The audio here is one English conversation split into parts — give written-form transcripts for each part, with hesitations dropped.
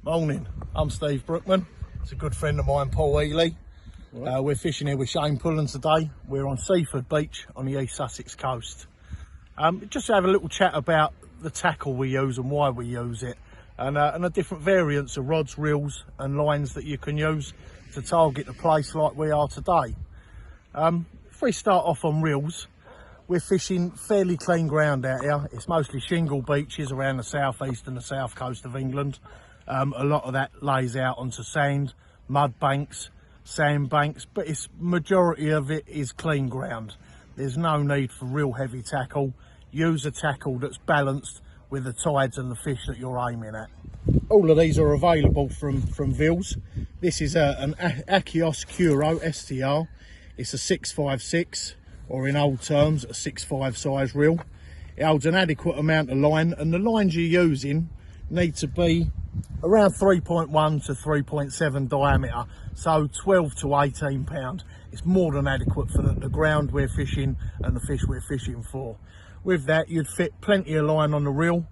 Morning, I'm Steve Brookman. It's a good friend of mine, Paul Ely. Right. We're fishing here with Shane Pullen today. We're on Seaford Beach on the East Sussex coast. Just to have a little chat about the tackle we use and why we use it, and the different variants of rods, reels and lines that you can use to target the place like we are today. If we start off on reels, we're fishing fairly clean ground out here. It's mostly shingle beaches around the southeast and the south coast of England. A lot of that lays out onto sand, mud banks, sand banks, but it's majority of it is clean ground. There's no need for real heavy tackle. Use a tackle that's balanced with the tides and the fish that you're aiming at. All of these are available from Vils. This is an Achios Curo STR. It's a 656, or in old terms, a 6.5 size reel. It holds an adequate amount of line, and the lines you're using need to be around 3.1 to 3.7 diameter, so 12 to 18 pound. It's more than adequate for the ground we're fishing and the fish we're fishing for. With that, you'd fit plenty of line on the reel.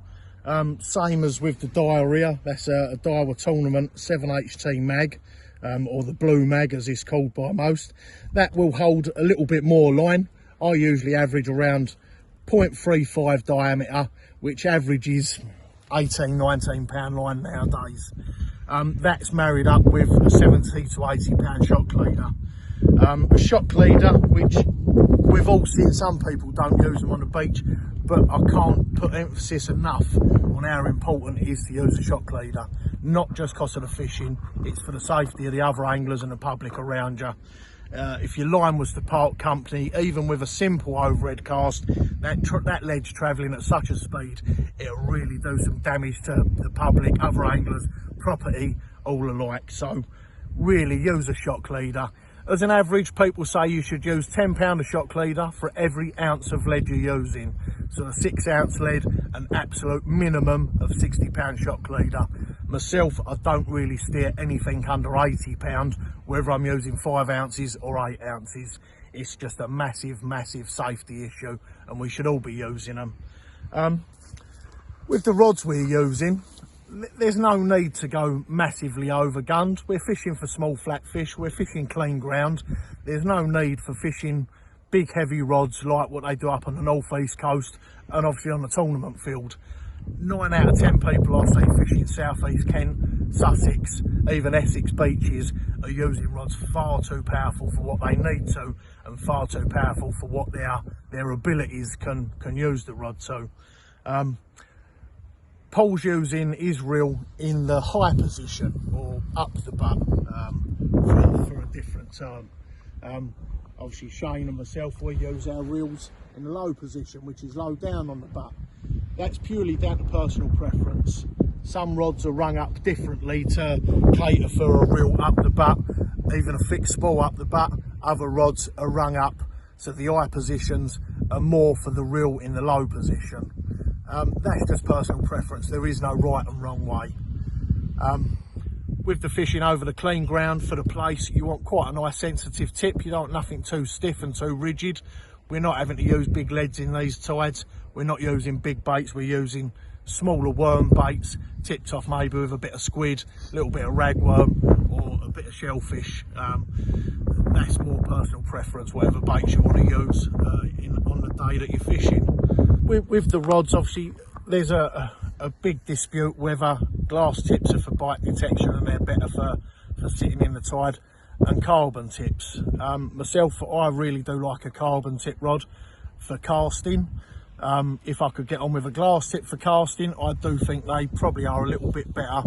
Same as with the diarrhea. That's a Daiwa Tournament 7HT mag, or the blue mag as it's called by most. That will hold a little bit more line. I usually average around 0.35 diameter, which averages 18-19 pound line nowadays. That's married up with a 70 to 80 pound shock leader. A shock leader, which we've all seen, some people don't use them on the beach, but I can't put emphasis enough on how important it is to use a shock leader. Not just because of the fishing, it's for the safety of the other anglers and the public around you. If your line was to part company, even with a simple overhead cast, that ledge travelling at such a speed, it'll really do some damage to the public, other anglers, property, all alike. So really use a shock leader. As an average, people say you should use £10 of shock leader for every ounce of lead you're using. So a 6 ounce lead, an absolute minimum of £60 shock leader. Myself, I don't really steer anything under £80, whether I'm using 5 ounces or 8 ounces. It's just a massive, massive safety issue, and we should all be using them. With the rods we're using, there's no need to go massively overgunned. We're fishing for small flat fish, we're fishing clean ground. There's no need for fishing big heavy rods like what they do up on the northeast coast and obviously on the tournament field. 9 out of 10 people I see fishing southeast Kent, Sussex, even Essex beaches are using rods far too powerful for what they need to, and far too powerful for what their abilities can use the rod to. Paul's using his reel in the high position, or up the butt, for a different term. Obviously Shane and myself, we use our reels in the low position, which is low down on the butt. That's purely down to personal preference. Some rods are rung up differently to cater for a reel up the butt, even a fixed spool up the butt. Other rods are rung up so the eye positions are more for the reel in the low position. That's just personal preference. There is no right and wrong way. With the fishing over the clean ground for the place, you want quite a nice sensitive tip. You don't want nothing too stiff and too rigid. We're not having to use big leads in these tides. We're not using big baits. We're using smaller worm baits, tipped off maybe with a bit of squid, a little bit of ragworm or a bit of shellfish. That's more personal preference, whatever baits you want to use on the day that you're fishing. With the rods, obviously, there's a big dispute whether glass tips are for bite detection and they're better for sitting in the tide, and carbon tips. Myself, I really do like a carbon tip rod for casting. If I could get on with a glass tip for casting, I do think they probably are a little bit better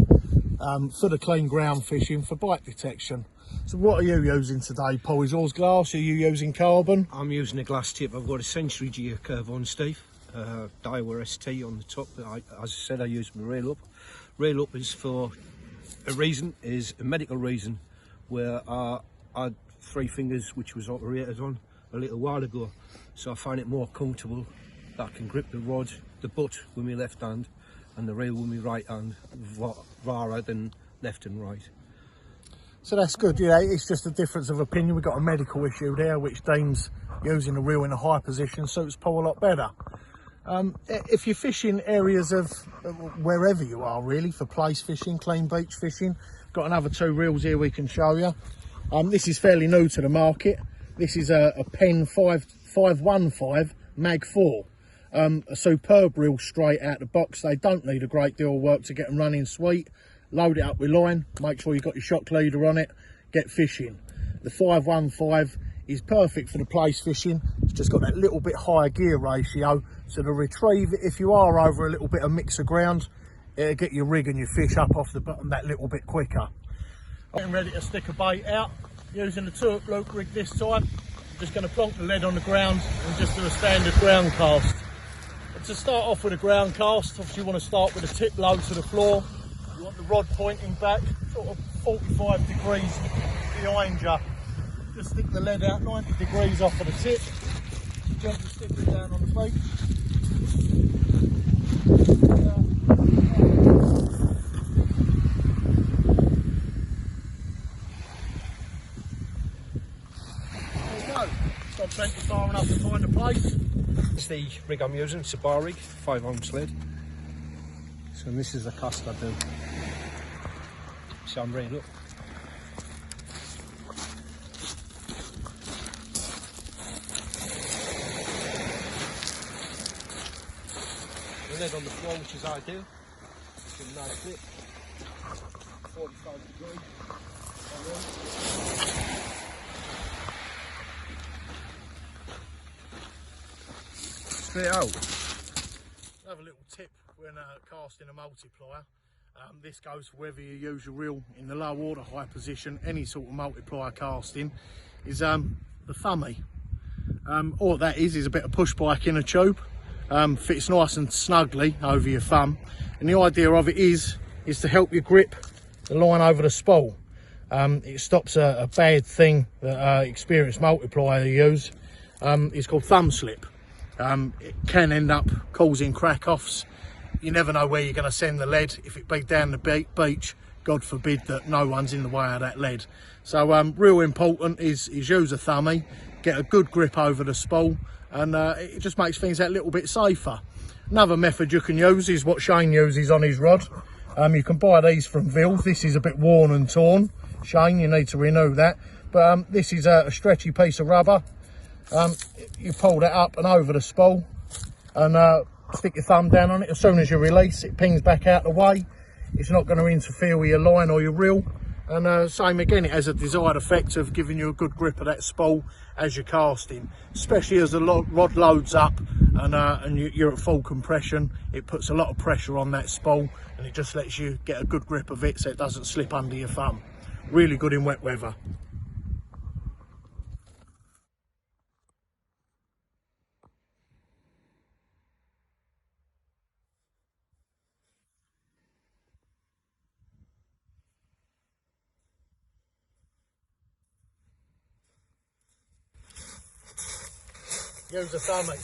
for the clean ground fishing for bite detection. So what are you using today, Paul? Is yours glass? Are you using carbon? I'm using a glass tip. I've got a Century gear curve on, Steve. Daiwa ST on the top. As I said, I use my rail up. Rail up is for a reason, is a medical reason, where I had 3 fingers which was operated on a little while ago, so I find it more comfortable that I can grip the rod, the butt with my left hand and the reel with my right hand, rather than left and right. So that's good. Yeah, it's just a difference of opinion. We've got a medical issue there which deems using the reel in a high position suits Paul a lot better. If you're fishing areas of wherever you are really, for place fishing, clean beach fishing, got another 2 reels here we can show you. This is fairly new to the market. This is a Pen 515 Mag 4. A superb reel straight out the box. They don't need a great deal of work to get them running sweet. Load it up with line, make sure you've got your shock leader on it, get fishing. The 515 is perfect for the place fishing. It's just got that little bit higher gear ratio, so to retrieve, if you are over a little bit of mixer ground, it'll get your rig and your fish up off the bottom that little bit quicker. I'm ready to stick a bait out using the 2-hook loop rig this time. I'm just going to plonk the lead on the ground and just do a standard ground cast. But to start off with a ground cast, obviously you want to start with a tip low to the floor. You want the rod pointing back, sort of 45 degrees behind you. Just stick the lead out 90 degrees off of the tip. Gently stick it down on the bait. There you go. It's got plenty far enough to find a place. It's the rig I'm using, it's a bar rig, 5-ounce lead. So this is the cast I do. So I'm ready up. The lead on the floor, which is ideal. It's a nice flip. 45 degrees. Straight out. Another little tip when casting a multiplier. This goes for whether you use your reel in the low water high position, any sort of multiplier casting, is the thummy. All that is a bit of push bike in a tube. Fits nice and snugly over your thumb, and the idea of it is to help you grip the line over the spool. It stops a bad thing that experienced multiplier use. It's called thumb slip. It can end up causing crack offs. You never know where you're going to send the lead. If it be down the beach, God forbid that no one's in the way of that lead. So real important is use a thummy, get a good grip over the spool, and it just makes things that little bit safer. Another method you can use is what Shane uses on his rod. You can buy these from Ville. This is a bit worn and torn. Shane, you need to renew that. But this is a stretchy piece of rubber. You pull that up and over the spool and stick your thumb down on it. As soon as you release, it pings back out the way. It's not going to interfere with your line or your reel. And same again, it has a desired effect of giving you a good grip of that spool as you're casting, especially as the rod loads up and you're at full compression. It puts a lot of pressure on that spool and it just lets you get a good grip of it so it doesn't slip under your thumb. Really good in wet weather. Use a thummy.